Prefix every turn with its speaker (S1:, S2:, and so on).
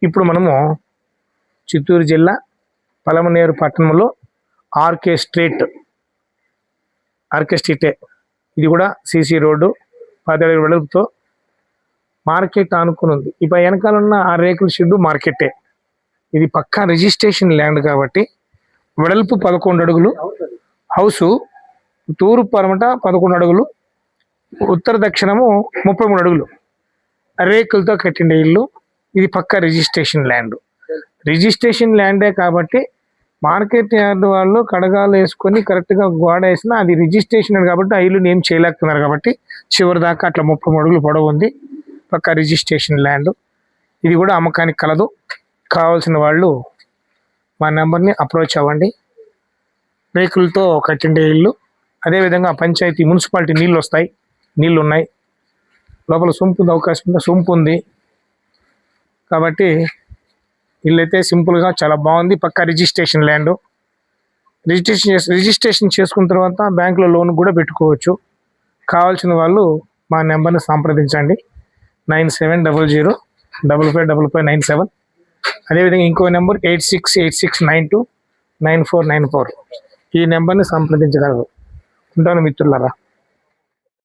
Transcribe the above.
S1: ఇప్పుడు మనము చిత్తూరు జిల్లా పలమనేరు పట్టణంలో ఆర్కే స్ట్రీటే, ఇది కూడా సీసీ రోడ్డు 10 అడుగుల వెడల్పుతో మార్కెట్ ఆనుకుని ఉంది. ఈ వెనకాల ఉన్న ఆ రేకుల షెడ్డు మార్కెటే. ఇది పక్కా రిజిస్ట్రేషన్ ల్యాండ్ కాబట్టి వెడల్పు 11 అడుగులు, హౌసు తూర్పు పరమట 11 అడుగులు, ఉత్తర దక్షిణము 33 అడుగులు, రేకులతో కట్టిన ఇల్లు. ఇది పక్కా రిజిస్ట్రేషన్ ల్యాండే కాబట్టి మార్కెట్ యార్డ్ వాళ్ళు కడగాలు వేసుకొని కరెక్ట్గా గోడ వేసినా అది రిజిస్ట్రేషన్ కాబట్టి ఆ ఇల్లుని ఏం చేయలేకున్నారు కాబట్టి చివరి దాకా అట్లా 33 అడుగులు పొడవు ఉంది. పక్కా రిజిస్ట్రేషన్ ల్యాండ్. ఇది కూడా అమ్మకానికి కలదు. కావాల్సిన వాళ్ళు మా నెంబర్ని అప్రోచ్ అవ్వండి. రేకులతో కట్టిండే ఇల్లు. అదేవిధంగా పంచాయతీ మున్సిపాలిటీ నీళ్ళు ఉన్నాయి. లోపల సొంపు ఉంది, అవకాశం ఉంది, సొంపు ఉంది కాబట్టి ఇల్లు అయితే సింపుల్గా చాలా బాగుంది. పక్కా రిజిస్ట్రేషన్ ల్యాండ్. రిజిస్ట్రేషన్ చేసుకున్న తర్వాత బ్యాంకులో లోన్ కూడా పెట్టుకోవచ్చు. కావాల్సిన వాళ్ళు మా నెంబర్ని సంప్రదించండి. 9700555597. అదేవిధంగా ఇంకో నెంబర్ 8686929494. ఈ నెంబర్ని సంప్రదించగలరు. ఉంటాను మిత్రులారా.